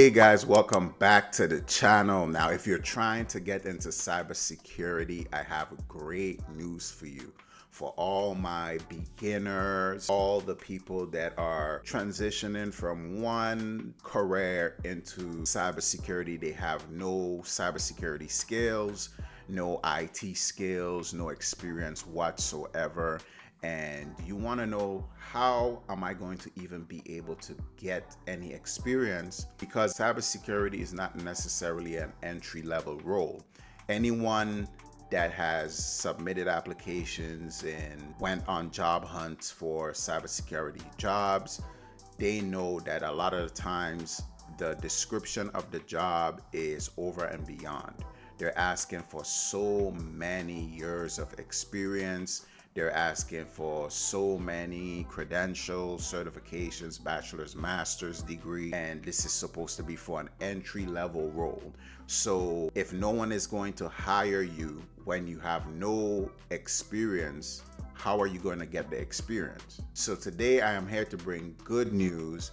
Hey guys, welcome back to the channel. Now, if you're trying to get into cybersecurity, I have great news for you. For all my beginners, all the people that are transitioning from one career into cybersecurity, they have no cybersecurity skills, no IT skills, no experience whatsoever, and you want to know, how am I going to even be able to get any experience? Because cybersecurity is not necessarily an entry level role. Anyone that has submitted applications and went on job hunts for cybersecurity jobs, they know that a lot of the times the description of the job is over and beyond. They're asking for so many years of experience. They're asking for so many credentials, certifications, bachelor's, master's degree, and this is supposed to be for an entry level role. So if no one is going to hire you when you have no experience, how are you going to get the experience? So today I am here to bring good news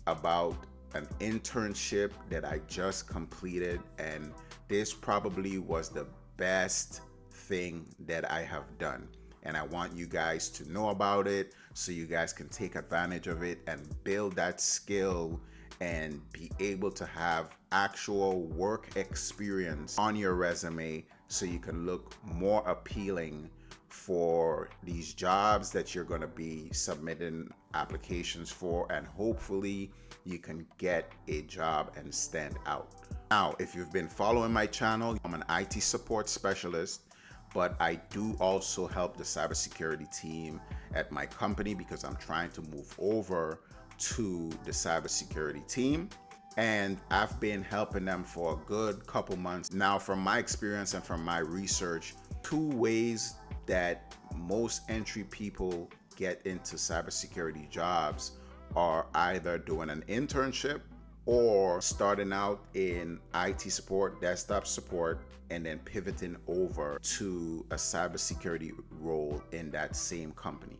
about an internship that I just completed, and this probably was the best thing that I have done. And I want you guys to know about it so you guys can take advantage of it and build that skill and be able to have actual work experience on your resume so you can look more appealing for these jobs that you're going to be submitting applications for, and hopefully you can get a job and stand out. Now, if you've been following my channel, I'm an IT support specialist, but I do also help the cybersecurity team at my company because I'm trying to move over to the cybersecurity team. And I've been helping them for a good couple months. Now, from my experience and from my research, two ways that most entry people get into cybersecurity jobs are either doing an internship or starting out in IT support, desktop support, and then pivoting over to a cybersecurity role in that same company.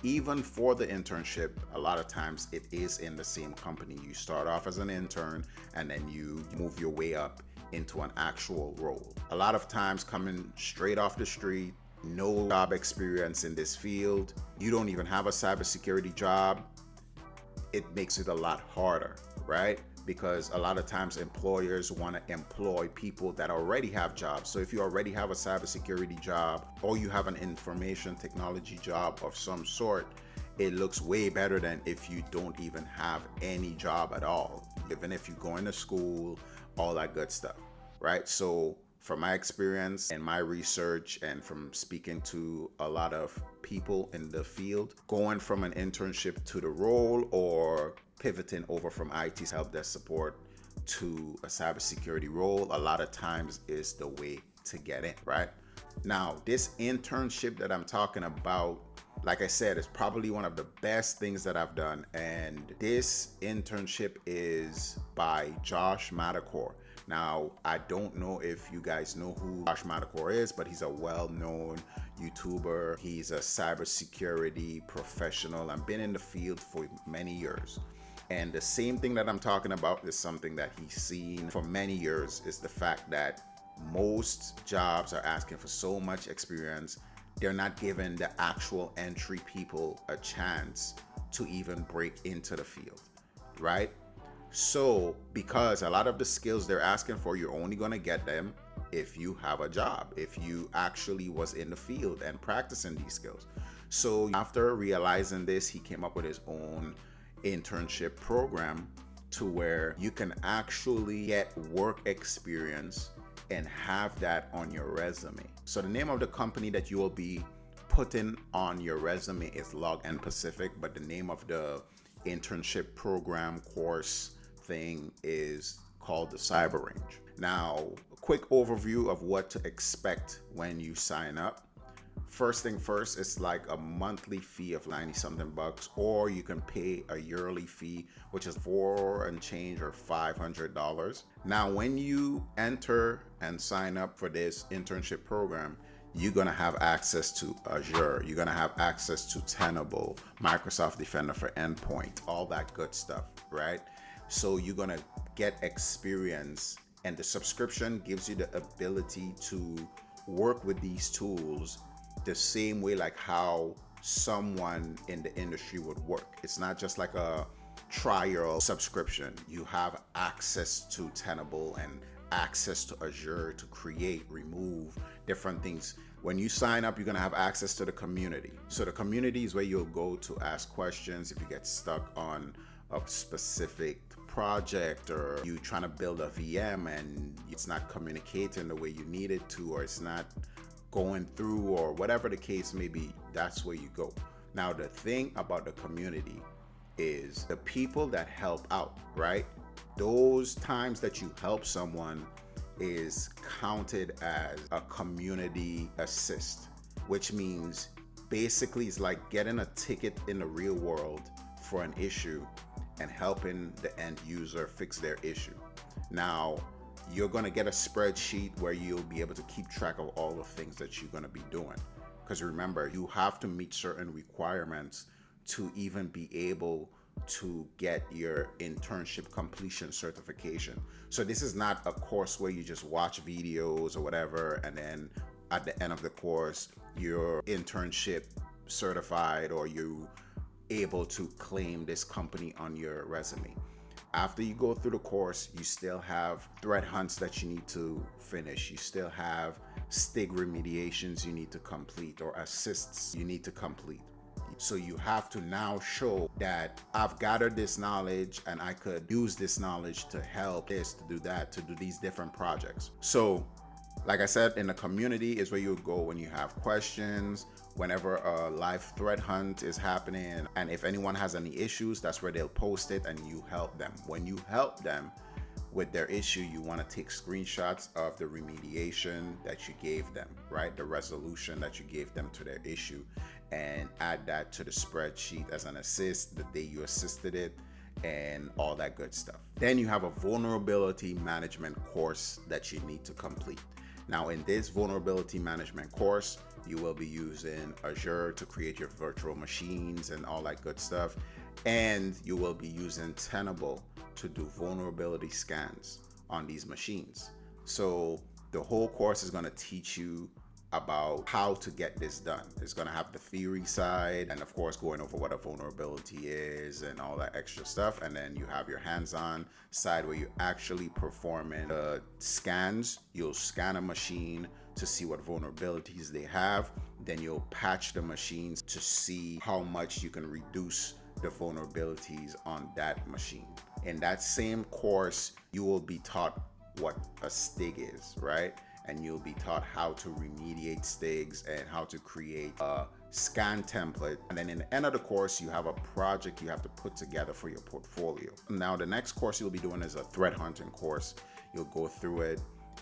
Even for the internship, a lot of times it is in the same company. You start off as an intern and then you move your way up into an actual role. A lot of times coming straight off the street, no job experience in this field, you don't even have a cybersecurity job, it makes it a lot harder, right? Because a lot of times employers want to employ people that already have jobs. So if you already have a cybersecurity job or you have an information technology job of some sort, it looks way better than if you don't even have any job at all, even if you're going to school, all that good stuff, right? So from my experience and my research and from speaking to a lot of people in the field, going from an internship to the role or pivoting over from IT help desk support to a cybersecurity role, a lot of times is the way to get in, right? Now, this internship that I'm talking about, like I said, is probably one of the best things that I've done. And this internship is by Josh Madakor. Now, I don't know if you guys know who Josh Madakor is, but he's a well-known YouTuber. He's a cybersecurity professional and been in the field for many years. And the same thing that I'm talking about is something that he's seen for many years, is the fact that most jobs are asking for so much experience. They're not giving the actual entry people a chance to even break into the field, right? So because a lot of the skills they're asking for, you're only going to get them if you have a job, if you actually was in the field and practicing these skills. So after realizing this, he came up with his own internship program to where you can actually get work experience and have that on your resume. So the name of the company that you will be putting on your resume is Log and Pacific, but the name of the internship program course thing is called the Cyber Range. Now, a quick overview of what to expect when you sign up. First thing first, it's like a monthly fee of 90 something bucks, or you can pay a yearly fee, which is $4 and change or $500. Now, when you enter and sign up for this internship program, you're going to have access to Azure. You're going to have access to Tenable, Microsoft Defender for Endpoint, all that good stuff, right? So you're going to get experience, and the subscription gives you the ability to work with these tools the same way like how someone in the industry would work. It's not just like a trial subscription. You have access to Tenable and access to Azure to create, remove different things. When you sign up, you're going to have access to the community. So the community is where you'll go to ask questions if you get stuck on a specific project, or you trying to build a VM and it's not communicating the way you need it to, or it's not going through, or whatever the case may be. That's where you go. Now, the thing about the community is the people that help out, right? Those times that you help someone is counted as a community assist, which means basically it's like getting a ticket in the real world for an issue and helping the end user fix their issue. Now, you're going to get a spreadsheet where you'll be able to keep track of all the things that you're going to be doing. Because remember, you have to meet certain requirements to even be able to get your internship completion certification. So this is not a course where you just watch videos or whatever, and then at the end of the course, you're internship certified, or you able to claim this company on your resume. After you go through the course, you still have threat hunts that you need to finish. You still have STIG remediations you need to complete, or assists you need to complete. So you have to now show that I've gathered this knowledge and I could use this knowledge to help this, to do that, to do these different projects. So like I said, in the community is where you go when you have questions, whenever a live threat hunt is happening, and if anyone has any issues, that's where they'll post it and you help them. When you help them with their issue, you want to take screenshots of the remediation that you gave them, right? The resolution that you gave them to their issue, and add that to the spreadsheet as an assist, the day you assisted it, and all that good stuff. Then you have a vulnerability management course that you need to complete. Now, in this vulnerability management course, you will be using Azure to create your virtual machines and all that good stuff. And you will be using Tenable to do vulnerability scans on these machines. So the whole course is going to teach you about how to get this done. It's going to have the theory side, and of course going over what a vulnerability is and all that extra stuff. And then you have your hands-on side where you're actually performing scans. You'll scan a machine to see what vulnerabilities they have. Then you'll patch the machines to see how much you can reduce the vulnerabilities on that machine. In that same course, you will be taught what a STIG is, right? And you'll be taught how to remediate STIGs and how to create a scan template. And then in the end of the course, you have a project you have to put together for your portfolio. Now, the next course you'll be doing is a threat hunting course. You'll go through it,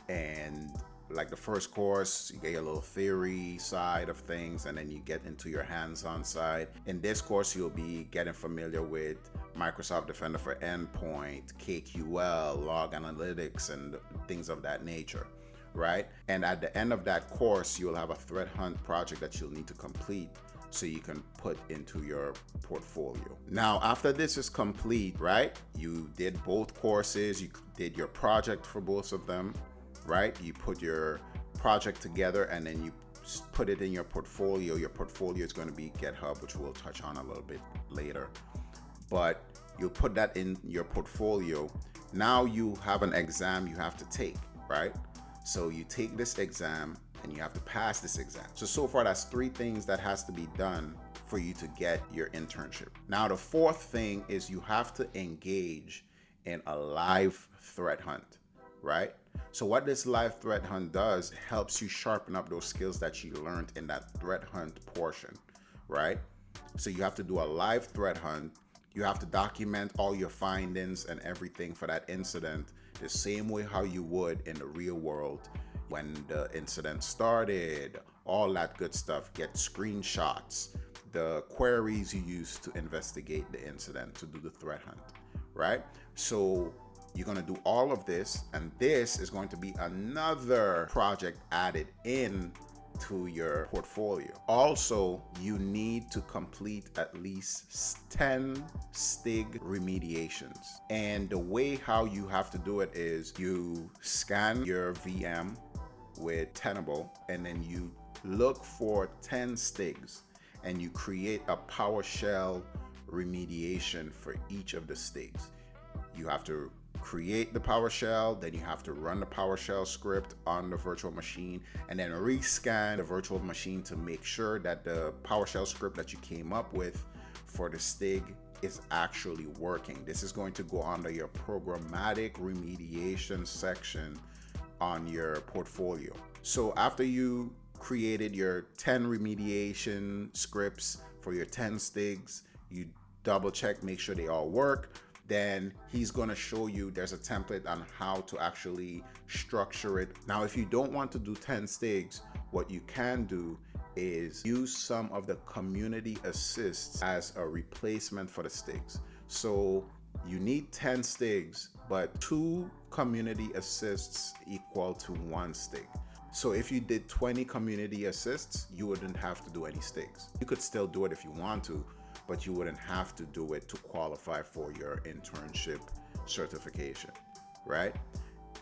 and like the first course, you get your little theory side of things, and then you get into your hands-on side. In this course, you'll be getting familiar with Microsoft Defender for Endpoint, KQL, log analytics, and things of that nature, right? And at the end of that course, you'll have a threat hunt project that you'll need to complete so you can put into your portfolio. Now, after this is complete, right? You did both courses, you did your project for both of them, right? You put your project together and then you put it in your portfolio. Your portfolio is going to be GitHub, which we'll touch on a little bit later. But you'll put that in your portfolio. Now you have an exam you have to take, right? So you take this exam and you have to pass this exam. So far that's 3 things that has to be done for you to get your internship. Now the 4th thing is you have to engage in a live threat hunt, right? So what this live threat hunt does helps you sharpen up those skills that you learned in that threat hunt portion, right? So you have to do a live threat hunt. You have to document all your findings and everything for that incident the same way how you would in the real world when the incident started, all that good stuff. Get screenshots, the queries you use to investigate the incident, to do the threat hunt, right? So you're going to do all of this, and this is going to be another project added in to your portfolio. Also, you need to complete at least 10 STIG remediations. And the way how you have to do it is you scan your VM with Tenable, and then you look for 10 STIGs, and you create a PowerShell remediation for each of the STIGs. You have to create the PowerShell, then you have to run the PowerShell script on the virtual machine, and then rescan the virtual machine to make sure that the PowerShell script that you came up with for the STIG is actually working. This is going to go under your programmatic remediation section on your portfolio. So after you created your 10 remediation scripts for your 10 STIGs, you double check, make sure they all work. Then he's going to show you there's a template on how to actually structure it. Now, if you don't want to do 10 STIGs, what you can do is use some of the community assists as a replacement for the STIGs. So you need 10 STIGs, but 2 community assists equal to 1 STIG. So if you did 20 community assists, you wouldn't have to do any STIGs. You could still do it if you want to, but you wouldn't have to do it to qualify for your internship certification, right?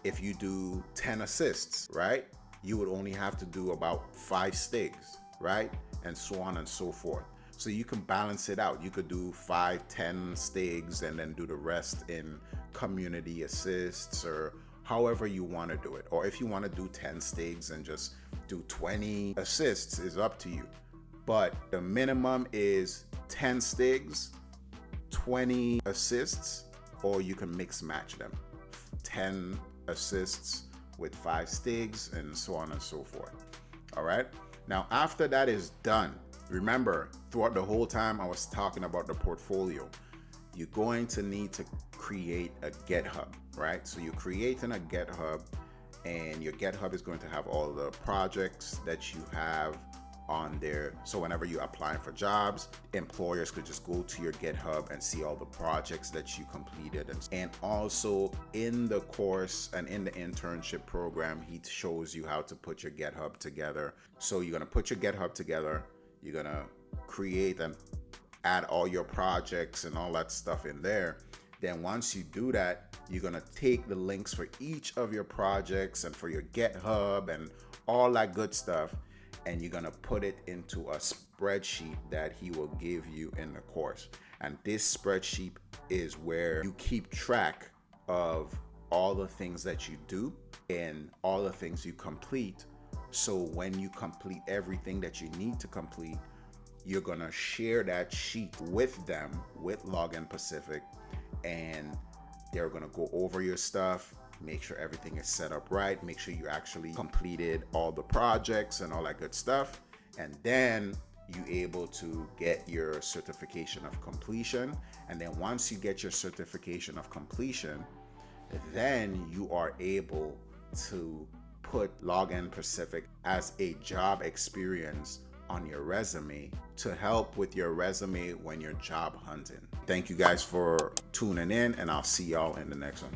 If you do 10 assists, right, you would only have to do about 5 STIGs, right? And so on and so forth. So you can balance it out. You could do 5, 10 STIGs and then do the rest in community assists, or however you want to do it. Or if you want to do 10 STIGs and just do 20 assists, is up to you. But the minimum is 10 STIGs, 20 assists, or you can mix match them. 10 assists with 5 STIGs and so on and so forth. All right. Now, after that is done, remember, throughout the whole time I was talking about the portfolio, you're going to need to create a GitHub, right? So you're creating a GitHub, and your GitHub is going to have all the projects that you have on there. So whenever you're applying for jobs, employers could just go to your GitHub and see all the projects that you completed. And also in the course and in the internship program, he shows you how to put your GitHub together. So you're going to put your GitHub together, you're going to create and add all your projects and all that stuff in there. Then once you do that, you're going to take the links for each of your projects and for your GitHub and all that good stuff, and you're going to put it into a spreadsheet that he will give you in the course. And this spreadsheet is where you keep track of all the things that you do and all the things you complete. So when you complete everything that you need to complete, you're going to share that sheet with them, with Login Pacific, and they're going to go over your stuff, make sure everything is set up right, make sure you actually completed all the projects and all that good stuff. And then you're able to get your certification of completion. And then once you get your certification of completion, then you are able to put Login Pacific as a job experience on your resume to help with your resume when you're job hunting. Thank you guys for tuning in, and I'll see y'all in the next one.